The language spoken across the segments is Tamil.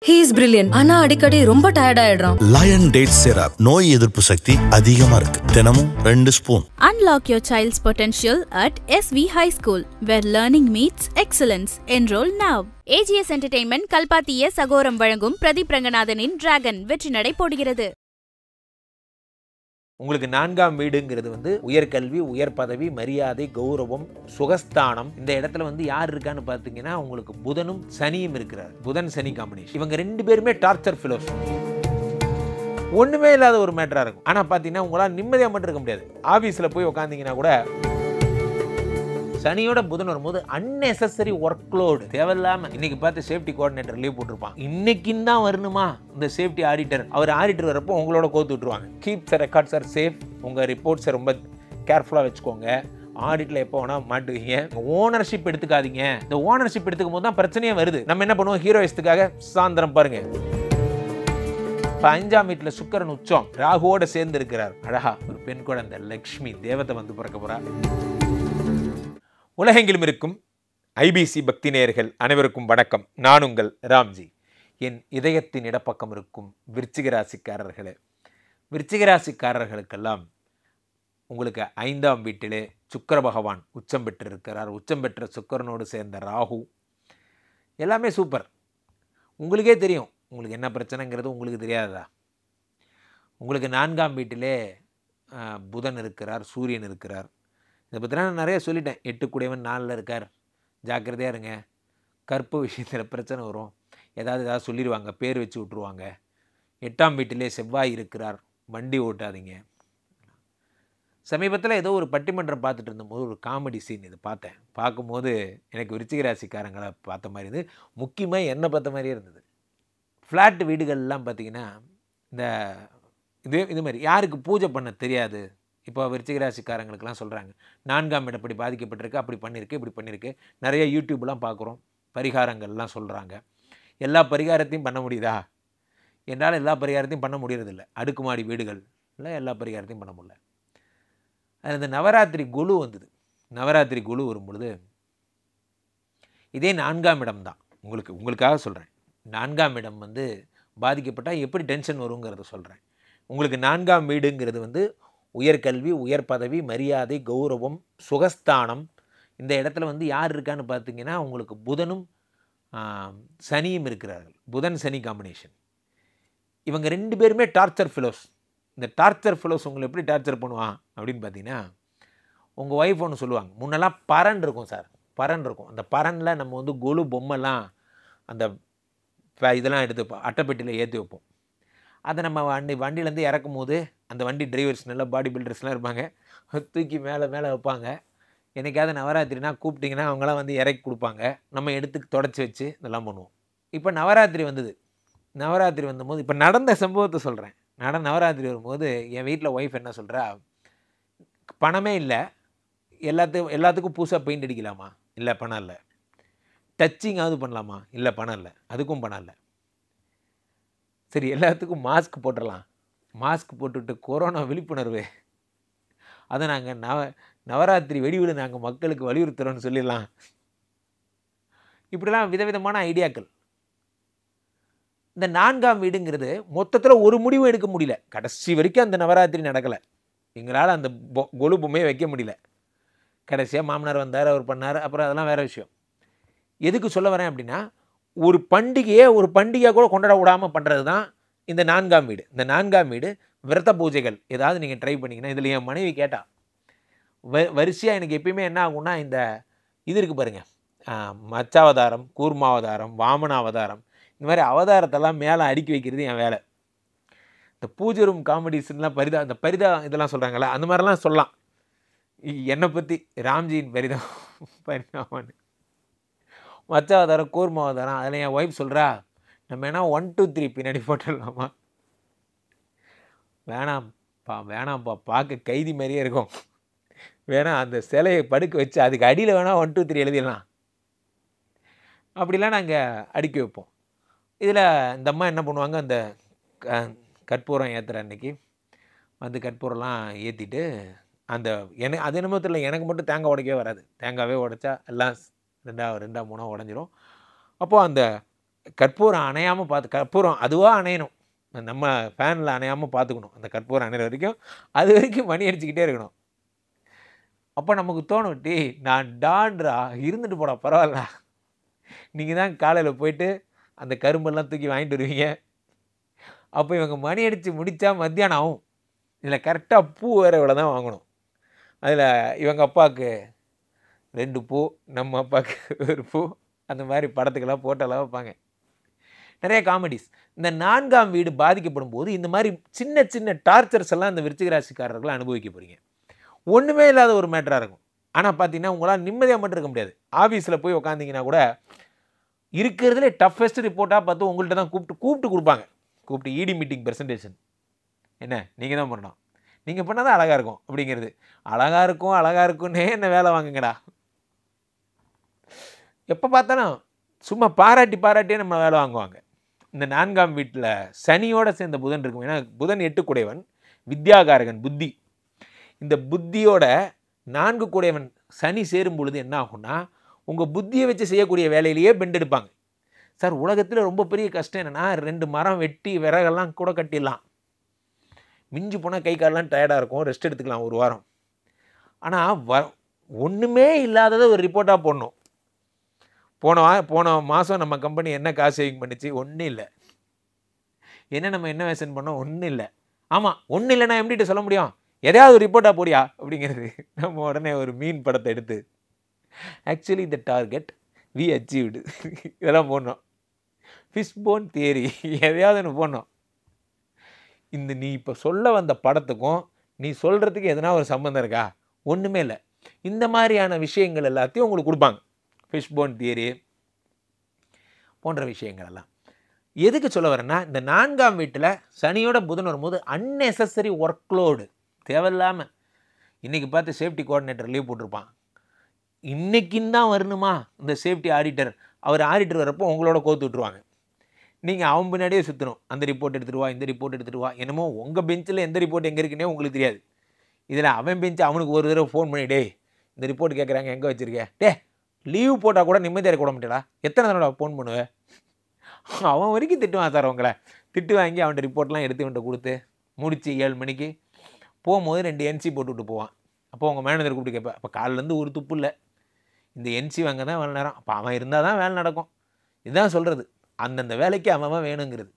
He is brilliant. ஆனா அடிக்கடி ரொம்ப டயர்ட் ஆயிடுறான். Lion Date Syrup நோய் எதிர்ப்பு சக்தி அதிகமா இருக்கு. தினமும் 2 spoon. Unlock your child's potential at SV High School, where learning meets excellence. Enroll now. AGS Entertainment கல்பாத்திய சகோரம் வழங்கும் பிரதீப் ரங்கநாதனின் டிராகன் வெற்றி நடை போடுகிறது. உங்களுக்கு 4ஆம் வீடுங்கிறது உயர்கல்வி, உயர் பதவி, மரியாதை, கௌரவம், சுகஸ்தானம். இந்த இடத்துல யார் இருக்கான்னு பார்த்தீங்கன்னா உங்களுக்கு புதனும் சனியும் இருக்கிறார். புதன் சனி காம்பினேஷன். இவங்க 2 பேருமே டார்ச்சர் ஃபிலோஸ். ஒண்ணுமே இல்லாத ஒரு மேட்டரா இருக்கும். ஆனா பார்த்தீங்கன்னா உங்களால் நிம்மதியாக மட்டும் இருக்க முடியாது. ஆஃபீஸில் போய் உட்காந்தீங்கன்னா கூட சனியோட புதன் வரும்போது அன்னெசரி ஒர்க் லோடு தேவையில்லாம. இன்னைக்கு பார்த்து சேஃப்டி கோஆர்டினேட்டர் லீவ் போட்டிருப்பான். இன்னைக்குன்னு தான் வரணுமா இந்த சேஃப்டி ஆடிட்டர்? அவர் ஆடிட்டர் வரப்போ உங்களோட கோத்து விட்டுருவாங்க. Keep the records are safe. உங்க ரிப்போர்ட்ஸை ரொம்ப கேர்ஃபுல்லாக வச்சுக்கோங்க. ஆடிட்டில் எப்போ வேணா மாட்டுவீங்க. ஓனர்ஷிப் எடுத்துக்காதீங்க. இந்த ஓனர்ஷிப் எடுத்துக்கும் போது தான் பிரச்சனையே வருது. நம்ம என்ன பண்ணுவோம்? ஹீரோயிஸ்டுக்காக சாயந்தரம் பாருங்க. இப்போ 5ஆம் வீட்டில் சுக்கிரன் உச்சம் ராகுவோட சேர்ந்து இருக்கிறார். அழகா ஒரு பெண் குழந்தை லக்ஷ்மி தேவதை பிறக்க போறா. உலகெங்கிலும் இருக்கும் ஐபிசி பக்தி நேயர்கள் அனைவருக்கும் வணக்கம். நான் உங்கள் ராம்ஜி. என் இதயத்தின் இடப்பக்கம் இருக்கும் விருச்சிக ராசிக்காரர்களே, விருச்சிக ராசிக்காரர்களுக்கெல்லாம் உங்களுக்கு 5ஆம் வீட்டிலே சுக்கிர பகவான் உச்சம் பெற்றிருக்கிறார். உச்சம் பெற்ற சுக்கிரனோடு சேர்ந்த ராகு எல்லாமே சூப்பர். உங்களுக்கே தெரியும் உங்களுக்கு என்ன பிரச்சனைங்கிறது. உங்களுக்கு தெரியாததா? உங்களுக்கு 4ஆம் வீட்டிலே புதன் இருக்கிறார், சூரியன் இருக்கிறார். இதை பற்றினா நான் நிறைய சொல்லிட்டேன். 8 கூடியவன் 4ல் இருக்கார், ஜாக்கிரதையாக இருங்க. கற்பு விஷயத்தில் பிரச்சனை வரும். ஏதாவது சொல்லிடுவாங்க, பேர் வச்சு விட்ருவாங்க. 8ஆம் வீட்டிலே செவ்வாய் இருக்கிறார், வண்டி ஓட்டாதீங்க. சமீபத்தில் ஏதோ ஒரு பட்டிமன்றம் பார்த்துட்டு இருந்தபோது ஒரு காமெடி சீன் இது பார்த்தேன். பார்க்கும்போது எனக்கு விருச்சிக ராசிக்காரங்களை பார்த்த மாதிரி இருந்தது. முக்கியமாக என்னை பார்த்த மாதிரியே இருந்தது. ஃப்ளாட் வீடுகள்லாம் பார்த்திங்கன்னா இது மாதிரி யாருக்கு பூஜை பண்ண தெரியாது. இப்போ விருச்சிக ராசிக்காரங்களுக்கெல்லாம் சொல்கிறாங்க 4ஆம் இடம் இப்படி பாதிக்கப்பட்டிருக்கு, அப்படி பண்ணியிருக்கு, இப்படி பண்ணியிருக்கு. நிறைய யூடியூப்லாம் பார்க்குறோம், பரிகாரங்கள்லாம் சொல்கிறாங்க. எல்லா பரிகாரத்தையும் பண்ண முடியுதா என்றால் எல்லா பரிகாரத்தையும் பண்ண முடியறதில்ல. அடுக்குமாடி வீடுகள் இல்லை, எல்லா பரிகாரத்தையும் பண்ண முடியல. அது இந்த நவராத்திரி குழு வந்தது. நவராத்திரி குழு வரும்பொழுது இதே 4ஆம் இடம் தான். உங்களுக்காக சொல்கிறேன். 4ஆம் இடம் பாதிக்கப்பட்டால் எப்படி டென்ஷன் வருங்கிறத சொல்கிறேன். உங்களுக்கு 4ஆம் வீடுங்கிறது உயர்கல்வி, உயர் பதவி, மரியாதை, கௌரவம், சுகஸ்தானம். இந்த இடத்துல யார் இருக்கான்னு பார்த்தீங்கன்னா உங்களுக்கு புதனும் சனியும் இருக்கிறார்கள். புதன் சனி காம்பினேஷன். இவங்க 2 பேருமே டார்ச்சர் ஃபிலோஸ். இந்த டார்ச்சர் ஃபிலோஸ் உங்களை எப்படி டார்ச்சர் பண்ணுவான் அப்படின்னு பார்த்தீங்கன்னா, உங்கள் ஒய்ஃப் ஒன்று சொல்லுவாங்க. முன்னெல்லாம் பரன் இருக்கும் சார், பரன் இருக்கும். அந்த பரனில் நம்ம கொலு பொம்மைலாம் அந்த இதெல்லாம் எடுத்து அட்டைப்பெட்டியில் ஏற்றி வைப்போம். அதை நம்ம வண்டியிலேருந்து இறக்கும் போது அந்த வண்டி டிரைவர்ஸ் நல்லா பாடி பில்டர்ஸ்லாம் இருப்பாங்க, தூக்கி மேலே வைப்பாங்க. என்னைக்காவது நவராத்திரினா கூப்பிட்டிங்கன்னா அவங்களாம் இறக்கி கொடுப்பாங்க. நம்ம எடுத்து தொடச்சி வச்சு இதெல்லாம் பண்ணுவோம். இப்போ நவராத்திரி வந்தது. நவராத்திரி வந்தபோது இப்போ நடந்த சம்பவத்தை சொல்கிறேன். நவராத்திரி வரும்போது என் வீட்டில் ஒய்ஃப் என்ன சொல்கிறா, பணமே இல்லை, எல்லாத்துக்கும் புதுசாக பெயிண்ட் அடிக்கலாமா? இல்லை பணம் இல்லை. டச்சிங்காவது பண்ணலாமா? இல்லை பணம் இல்லை, அதுக்கும் பணம் இல்லை. சரி, எல்லாத்துக்கும் மாஸ்க் போட்டுடலாம். மாஸ்க் போட்டுவிட்டு கொரோனா விழிப்புணர்வு, அதை நாங்கள் நவராத்திரி வெடிவிடு நாங்கள் மக்களுக்கு வலியுறுத்துகிறோன்னு சொல்லிடலாம். இப்படிலாம் விதவிதமான ஐடியாக்கள். இந்த 4ஆம் வீடுங்கிறது மொத்தத்தில் ஒரு முடிவும் எடுக்க முடியல. கடைசி வரைக்கும் அந்த நவராத்திரி நடக்கலை. எங்களால் அந்த கொலு பொம்மையை வைக்க முடியல. கடைசியாக மாமனார் வந்தார், அவர் பண்ணார், அப்புறம் அதெல்லாம் வேறு விஷயம். எதுக்கு சொல்ல வரேன் அப்படின்னா, ஒரு பண்டிகையாக கூட கொண்டாட விடாமல் பண்ணுறது தான் இந்த 4ஆம் வீடு. இந்த 4ஆம் வீடு விரத பூஜைகள் ஏதாவது நீங்கள் ட்ரை பண்ணிங்கன்னா, இதில் என் மனைவி கேட்டால் வரிசையாக எனக்கு எப்பயுமே என்ன ஆகும்னா, இந்த இது இருக்குது பாருங்கள், மச்சாவதாரம், கூர்மாவதாரம், வாமனாவதாரம், இந்த மாதிரி அவதாரத்தெல்லாம் மேலே அடுக்கி வைக்கிறது என் வேலை. இந்த பூஜை ரூம் காமெடிஸ்லாம் இந்த இதெல்லாம் சொல்கிறாங்களா, அந்த மாதிரிலாம் சொல்லலாம். என்னை பற்றி ராம்ஜியின் பரிதாபம் மச்சாவதாரம், கூர்மாவதாரம். அதில் என் ஒய்ஃப் சொல்கிறா, நம்ம என்ன 1 2 3 பின்னாடி போட்டுடலாமா? வேணாம்ப்பா, பார்க்க கைதி மாதிரியே இருக்கும். வேணாம், அந்த சிலையை படுக்க வச்சு அதுக்கு அடியில் வேணால் 1 2 3 எழுதிடலாம். அப்படிலாம் நாங்கள் அடுக்கி வைப்போம். இதில் இந்த அம்மா என்ன பண்ணுவாங்க, அந்த கற்பூரம் ஏற்றுற அன்னைக்கு கற்பூரம்லாம் ஏற்றிட்டு அது என்னமோ தெரியல, எனக்கு மட்டும் தேங்காய் உடைக்கவே வராது. தேங்காவே உடைச்சா எல்லாம் 2 3 உடஞ்சிரும். அப்போது அந்த கற்பூரம் அணையாமல் கற்பூரம் அதுவாக அணையணும், நம்ம ஃபேனில் அணையாமல் பார்த்துக்கணும். அந்த கற்பூரம் அணையிற வரைக்கும் அது வரைக்கும் மணி அடிச்சுக்கிட்டே இருக்கணும். அப்போ நமக்கு தோணும், டே நான் டான்ரா இருந்துட்டு போடா பரவாயில்ல, நீங்கள் தான் காலையில் போயிட்டு அந்த கரும்பெல்லாம் தூக்கி வாங்கிட்டு வருவீங்க. அப்போ இவங்க மணி அடித்து முடித்தா மத்தியானம் ஆகும். இதில் கரெக்டாக பூ வேறு இவ்வளோ தான் வாங்கணும். அதில் இவங்க அப்பாவுக்கு 2 பூ, நம்ம அப்பாவுக்கு 1 பூ, அந்த மாதிரி படத்துக்கெல்லாம் போட்டெல்லாம் வைப்பாங்க. நிறைய காமெடிஸ். இந்த 4ஆம் வீடு பாதிக்கப்படும் போது இந்த மாதிரி சின்ன சின்ன டார்ச்சர்ஸ் எல்லாம் இந்த விருச்சிக ராசிக்காரர்கள் அனுபவிக்க போகிறீங்க. ஒன்றுமே இல்லாத ஒரு மேட்டராக இருக்கும். ஆனால் பார்த்தீங்கன்னா உங்களால் நிம்மதியாக மட்டும் இருக்க முடியாது. ஆஃபீஸில் போய் உட்காந்திங்கன்னா கூட இருக்கிறதுலே டஃபஸ்ட் ரிப்போர்ட்டாக பார்த்து உங்கள்கிட்ட தான் கூப்பிட்டு கொடுப்பாங்க. கூப்பிட்டு இடி மீட்டிங் ப்ரெசன்டேஷன் என்ன நீங்கள் தான் பண்ணணும், நீங்கள் பண்ணால் தான் அழகாக இருக்கும் அப்படிங்கிறது. அழகாக இருக்குன்னே என்ன வேலை வாங்குங்கடா. எப்போ பார்த்தாலும் சும்மா பாராட்டியே நம்ம வேலை வாங்குவாங்க. இந்த 4ஆம் வீட்டில் சனியோட சேர்ந்த புதன் இருக்கும். ஏன்னா புதன் 8 குடையவன், வித்யாகாரகன், புத்தி. இந்த புத்தியோட 4 குடையவன் சனி சேரும் பொழுது என்ன ஆகும்னா, உங்கள் புத்தியை வச்சு செய்யக்கூடிய வேலையிலேயே பெண்ட் எடுப்பாங்க. சார் உலகத்தில் ரொம்ப பெரிய கஷ்டம் என்னென்னா 2 மரம் வெட்டி விறகெல்லாம் கூட கட்டிடலாம், மிஞ்சி போனால் கை காலெலாம் டயர்டாக இருக்கும், ரெஸ்ட் எடுத்துக்கலாம் 1 வாரம். ஆனால் ஒன்றுமே இல்லாததை ஒரு ரிப்போர்ட்டாக போடணும். போன மாதம் நம்ம கம்பெனி என்ன காசு சேவிங் பண்ணிச்சு, ஒன்றும் இல்லை. நம்ம இன்வெஸ்ட் பண்ணோம், ஒன்றும் இல்லை. ஆமாம், ஒன்றும் இல்லைன்னா எப்படிட்டு சொல்ல முடியும், எதையாவது ஒரு ரிப்போர்ட்டாக போடியா அப்படிங்கிறது. நம்ம உடனே ஒரு மீன் படத்தை எடுத்து actually the target we achieved இதெல்லாம் போடணும். ஃபிஷ்போன் தியரி எதையாவது ஒன்று போடணும். இந்த நீ இப்போ சொல்ல வந்த படத்துக்கும் நீ சொல்கிறதுக்கு எதனா ஒரு சம்மந்தம் இருக்கா? ஒன்றுமே இல்லை. இந்த மாதிரியான விஷயங்கள் எல்லாத்தையும் உங்களுக்கு கொடுப்பாங்க. ஃபிஷ்போன் தியரி போன்ற விஷயங்கள் எல்லாம் எதுக்கு சொல்ல வரேன்னா, இந்த 4ஆம் வீட்டில் சனியோட புதன் வரும்போது அன்னெசசரி ஒர்க்லோடு தேவையில்லாமல். இன்றைக்கி பார்த்து சேஃப்டி கோஆர்டினேட்டர் லீவ் போட்டிருப்பான், இன்றைக்கின்னு தான் வரணுமா இந்த சேஃப்டி ஆடிட்டர், அவர் ஆடிட்டர் வரப்போ உங்களோட கோத்து விட்ருவாங்க. நீங்கள் அவன் பின்னாடியே சுற்றணும், அந்த ரிப்போர்ட் எடுத்துகிட்டு வா, இந்த ரிப்போர்ட் எடுத்துகிட்டு வா. என்னமோ உங்கள் பெஞ்சில் எந்த ரிப்போர்ட் எங்கே இருக்குன்னே உங்களுக்கு தெரியாது. இதில் அவன் பெஞ்சு அவனுக்கு ஒரு தடவை ஃபோன் பண்ணி, டே இந்த ரிப்போர்ட் கேட்குறாங்க எங்கே வச்சுருக்கேன், டே லீவ் போட்டால் கூட நிம்மதியாக இருக்க மாட்டேடா, எத்தனை தடவை ஃபோன் பண்ணுவேன். அவன் வரைக்கும் திட்டுவான் சார். அவங்கள திட்டு வாங்கி அவன்கிட்ட ரிப்போர்ட்லாம் எடுத்து அவன்கிட்ட கொடுத்து முடித்து 7 மணிக்கு போகும்போது 2 NC போட்டு விட்டு போவான். அப்போ உங்கள் மேனேஜர் கூப்பிட்டு கேட்பேன், அப்போ காலிலேருந்து ஒரு துப்பு இல்லை, இந்த NC வாங்க தான் வேலை நேரம். அப்போ அவன் இருந்தால் தான் வேலை நடக்கும். இதுதான் சொல்கிறது, அந்தந்த வேலைக்கு அவன் வேணுங்கிறது.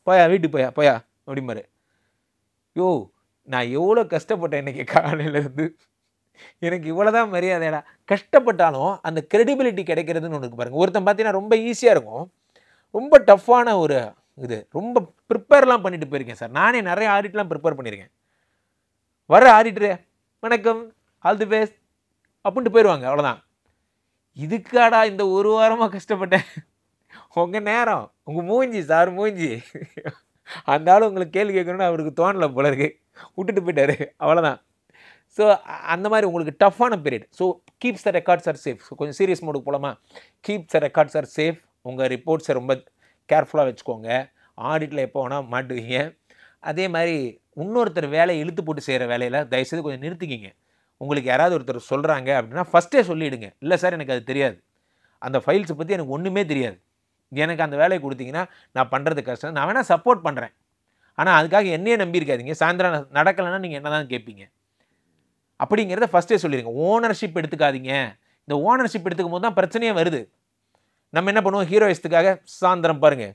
போயா வீட்டுக்கு போயா அப்படிம்பாரு. யோ நான் எவ்வளோ கஷ்டப்பட்டேன் இன்றைக்கி காலையிலேருந்து, எனக்கு இவ்வளோதான் மரியாதைடா. கஷ்டப்பட்டாலும் அந்த கிரெடிபிலிட்டி கிடைக்கிறதுன்னு ஒன்று பாருங்கள். ஒருத்தன் பார்த்தீங்கன்னா ரொம்ப ஈஸியாக இருக்கும், ரொம்ப டஃப்பான ஒரு இது, ரொம்ப ப்ரிப்பேர்லாம் பண்ணிட்டு போயிருக்கேன் சார். நானே நிறைய ஆடிட்லாம் ப்ரிப்பேர் பண்ணியிருக்கேன். வர ஆடிட்டரு வணக்கம் ஆல் தி பெஸ்ட் அப்படின்ட்டு போயிடுவாங்க, அவ்வளோதான். இதுக்காடா இந்த 1 வாரமாக கஷ்டப்பட்டேன். உங்கள் நேரம், உங்கள் மூஞ்சி சார் மூஞ்சி, அந்த ஆள் உங்களுக்கு கேள்வி கேட்கணும்னு அவருக்கு தோணலை போல இருக்கு, விட்டுட்டு போயிட்டாரு, அவ்வளோதான். ஸோ அந்த மாதிரி உங்களுக்கு டஃப்பான period. So keeps the records are safe. So கொஞ்சம் சீரியஸ் மோடுக்கு போகலாமா? Keeps the records are safe. உங்கள் ரிப்போர்ட்ஸை ரொம்ப கேர்ஃபுல்லாக வச்சுக்கோங்க. ஆடிட்டில் எப்போ வேணால் மாட்டுவீங்க. அதே மாதிரி இன்னொருத்தர் வேலையை இழுத்து போட்டு செய்கிற வேலையில் தயவுசெய்து கொஞ்சம் நிறுத்திக்கிங்க. உங்களுக்கு யாராவது ஒருத்தர் சொல்கிறாங்க அப்படின்னா ஃபஸ்ட்டே சொல்லிவிடுங்க, இல்லை சார் எனக்கு அது தெரியாது, அந்த ஃபைல்ஸை பற்றி எனக்கு ஒன்றுமே தெரியாது, எனக்கு அந்த வேலையை கொடுத்தீங்கன்னா நான் பண்ணுறது கஷ்டம், நான் வேணால் சப்போர்ட் பண்ணுறேன், ஆனால் அதுக்காக என்னையே நம்பியிருக்காதீங்க, சாயந்தரம் நடக்கலைன்னா நீங்கள் என்ன தான் கேட்பீங்க அப்படிங்கிறத ஃபஸ்ட்டே சொல்லிடுங்க. ஓனர்ஷிப் எடுத்துக்காதீங்க. இந்த ஓனர்ஷிப் எடுத்துக்கும் போது தான் பிரச்சனையே வருது. நம்ம என்ன பண்ணுவோம், ஹீரோயிஸ்டுக்காக சாயந்தரம் பாருங்கள்,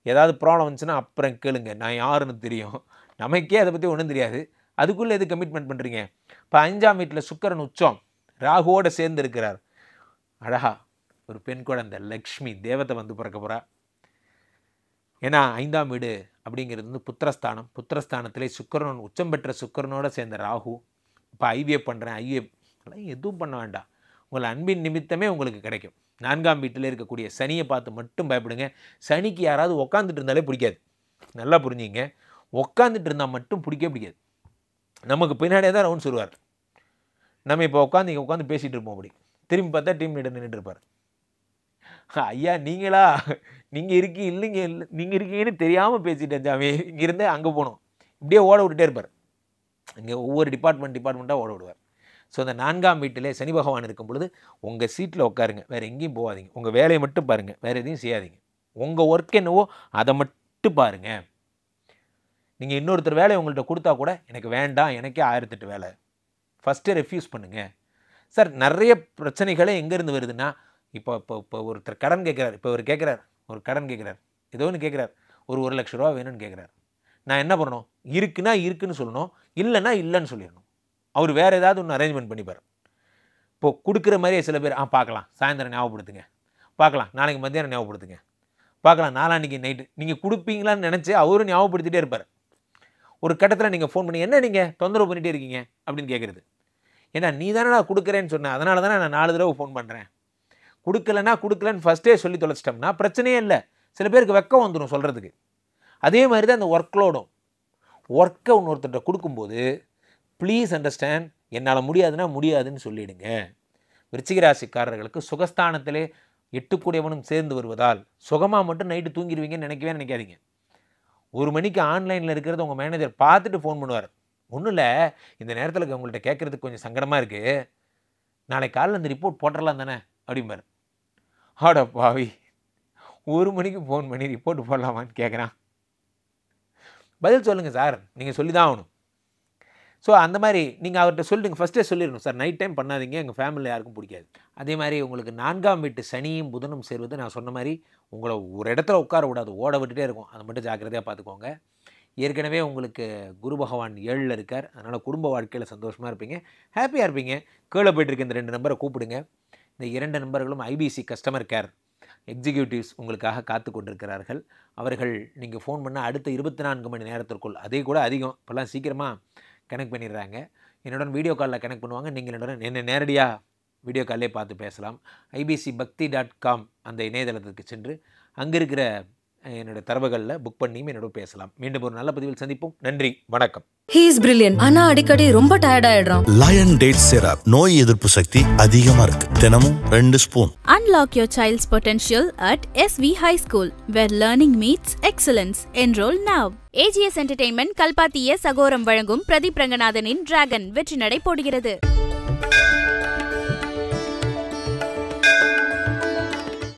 ஏதாவது ப்ராப்ளம் வந்துச்சுன்னா அப்புறம் கேளுங்க, நான் யாருன்னு தெரியும், நமக்கே அதை பற்றி ஒன்றும் தெரியாது, அதுக்குள்ளே எது கமிட்மெண்ட் பண்ணுறீங்க. இப்போ 5ஆம் வீட்டில் சுக்கிரன் உச்சம் ராகுவோடு சேர்ந்து இருக்கிறார். அழகா ஒரு பெண் குழந்தை லக்ஷ்மி தேவத்தை வந்து பிறக்க போகிறா. ஏன்னா 5ஆம் வீடு அப்படிங்கிறது வந்து புத்திரஸ்தானம். புத்திரஸ்தானத்திலே சுக்கிரன் உச்சம் பெற்ற சுக்கிரனோடு சேர்ந்த ராகு. இப்போ ஐவிஎஃப் பண்ணுறேன், ஐவிஎஃப் எதுவும் பண்ண வேண்டாம், உங்கள் அன்பின் நிமித்தமே உங்களுக்கு கிடைக்கும். 4ஆம் வீட்டில் இருக்கக்கூடிய சனியை பார்த்து மட்டும் பயப்படுங்க. சனிக்கு யாராவது உட்காந்துட்டு இருந்தாலே பிடிக்காது, நல்லா புரிஞ்சுங்க. உட்காந்துட்டு இருந்தால் மட்டும் பிடிக்காது. நமக்கு பின்னாடியே தான் ரவுண்ட்ஸ் வருவார். நம்ம இப்போ உட்காந்து பேசிகிட்டு இருப்போம், அப்படி திரும்பி பார்த்தா டீம் லீடர் நின்றுட்டு இருப்பார். ஐயா நீங்களா, நீங்கள் இல்லைங்க, நீங்கள் இருக்கீங்கன்னு தெரியாமல் பேசிட்டேன் சாமி, இங்கேருந்து அங்கே போகணும், இப்படியே ஓட விட்டுட்டே இருப்பார். இங்கே ஒவ்வொரு டிபார்ட்மெண்ட்டாக ஓட விடுவார். ஸோ அந்த 4ஆம் வீட்டிலே சனி பகவான் இருக்கும் பொழுது உங்கள் சீட்டில் உட்காருங்க, வேறு எங்கேயும் போகாதீங்க, உங்கள் வேலையை மட்டும் பாருங்கள், வேறு எதையும் செய்யாதீங்க. உங்கள் ஒர்க் என்னவோ அதை மட்டும் பாருங்கள். நீங்கள் இன்னொருத்தர் வேலையை உங்கள்கிட்ட கொடுத்தா கூட எனக்கு வேண்டாம், எனக்கே 1008 வேலை, ஃபஸ்ட்டு ரெஃப்யூஸ் பண்ணுங்கள். சார் நிறைய பிரச்சனைகளே எங்கேருந்து வருதுன்னா, இப்போ ஒருத்தர் கடன் கேட்குறாரு. இப்போ அவர் கேட்குறார், ஒரு கடன் கேட்குறார், ஏதோ ஒன்று கேட்குறார், ஒரு 1 லட்ச ரூபா வேணும்னு கேட்குறாரு. நான் என்ன பண்ணணும்? இருக்குன்னா இருக்குன்னு சொல்லணும், இல்லைன்னா இல்லைன்னு சொல்லிடணும். அவர் வேறு ஏதாவது ஒன்று அரேஞ்ச்மெண்ட் பண்ணிப்பார். இப்போது கொடுக்குற மாதிரியே சில பேர் பார்க்கலாம், சாயந்தரம் ஞாபகப்படுத்துங்க, பார்க்கலாம் நாளைக்கு மத்தியானம் ஞாபகப்படுத்துங்க, பார்க்கலாம் நாளான்னைக்கு நைட்டு, நீங்கள் கொடுப்பீங்களான்னு நினச்சி அவரும் ஞாபகப்படுத்திகிட்டே இருப்பார். ஒரு கட்டத்தில் நீங்கள் ஃபோன் பண்ணி என்ன நீங்கள் தொந்தரவு பண்ணிகிட்டே இருக்கீங்க அப்படின்னு கேட்குறது. ஏன்னா நீ தானே நான் கொடுக்குறேன்னு சொன்னேன், அதனால தானே நான் 4 தடவை ஃபோன் பண்ணுறேன். கொடுக்கலன்னு ஃபஸ்ட்டே சொல்லி தொலைச்சிட்டோம்னா பிரச்சனையே இல்லை. சில பேருக்கு வெக்கம் வந்துடும் சொல்கிறதுக்கு. அதே மாதிரி தான் அந்த ஒர்க்லோடும். ஒர்க்கை இன்னொருத்தர்கிட்ட கொடுக்கும்போது ப்ளீஸ் அண்டர்ஸ்டாண்ட், என்னால் முடியாதுன்னா முடியாதுன்னு சொல்லிவிடுங்க. விருச்சிக ராசிக்காரர்களுக்கு சுகஸ்தானத்திலே 8 கூடியவனும் சேர்ந்து வருவதால் சுகமாக மட்டும் நைட்டு தூங்கிடுவீங்கன்னு நினைக்காதீங்க. 1 மணிக்கு ஆன்லைனில் இருக்கிறத உங்கள் மேனேஜர் பார்த்துட்டு ஃபோன் பண்ணுவார். ஒன்றும் இல்லை, இந்த நேரத்தில் உங்கள்கிட்ட கேட்குறதுக்கு கொஞ்சம் சங்கடமாக இருக்குது, நாளைக்கு காலையில் அந்த ரிப்போர்ட் போட்டுடலாம் தானே அப்படிம்பார். ஆட பாவி, 1 மணிக்கு ஃபோன் பண்ணி ரிப்போர்ட் போடலாமான்னு கேட்குறான். பதில் சொல்லுங்கள் சார், நீங்கள் சொல்லி தான் ஆகணும். ஸோ அந்த மாதிரி நீங்கள் அவர்கிட்ட சொல்லிடுங்க, ஃபஸ்ட்டே சொல்லிடணும், சார் நைட் டைம் பண்ணாதீங்க, எங்கள் ஃபேமிலியில் யாருக்கும் பிடிக்காது. அதே மாதிரி உங்களுக்கு 4ஆம் வீட்டு சனியும் புதனும் சேர்வது நான் சொன்ன மாதிரி உங்களை ஒரு இடத்துல உட்கார விடாது, ஓட விட்டுட்டே இருக்கும். அதை மட்டும் ஜாக்கிரதையாக பார்த்துக்கோங்க. ஏற்கனவே உங்களுக்கு குரு பகவான் 7ல் இருக்கார், அதனால் குடும்ப வாழ்க்கையில் சந்தோஷமாக இருப்பீங்க, ஹாப்பியாக இருப்பீங்க. கீழே போய்ட்டுருக்க இந்த 2 நம்பரை கூப்பிடுங்க. இந்த 2 நம்பர்களும் ஐபிசி கஸ்டமர் கேர் எக்ஸிக்யூட்டிவ்ஸ் உங்களுக்காக காத்து கொண்டிருக்கிறார்கள். அவர்கள் நீங்கள் ஃபோன் பண்ணால் அடுத்த 24 மணி நேரத்திற்குள், அதே கூட அதிகம், இப்போல்லாம் சீக்கிரமாக கனெக்ட் பண்ணிடுறாங்க. என்னுடன் வீடியோ காலில் கனெக்ட் பண்ணுவாங்க. நீங்கள் என்னை நேரடியாக வீடியோ காலிலே பார்த்து பேசலாம். ibcbakti.com அந்த இணையதளத்துக்கு சென்று அங்கே இருக்கிற என்னோட தரவுகளில் புக் பண்ணியும் என்னோட பேசலாம். மீண்டும் ஒரு நல்ல பதிவில் சந்திப்போம். நன்றி, வணக்கம். He is brilliant. ஆனா அடிக்கடி ரொம்ப டயர்ட் ஆயிடுறான். லயன் டேட் சிரப் நோய் எதிர்ப்பு சக்தி அதிகமா இருக்கு. தினமும் 2 spoon. Unlock your child's potential at SV High School, where learning meets excellence. Enroll now. AGS Entertainment கல்பாத்திய சகோரம் வழங்கும் பிரதீப் ரங்கநாதனின் டிராகன் வெற்றி நடை போடுகிறது.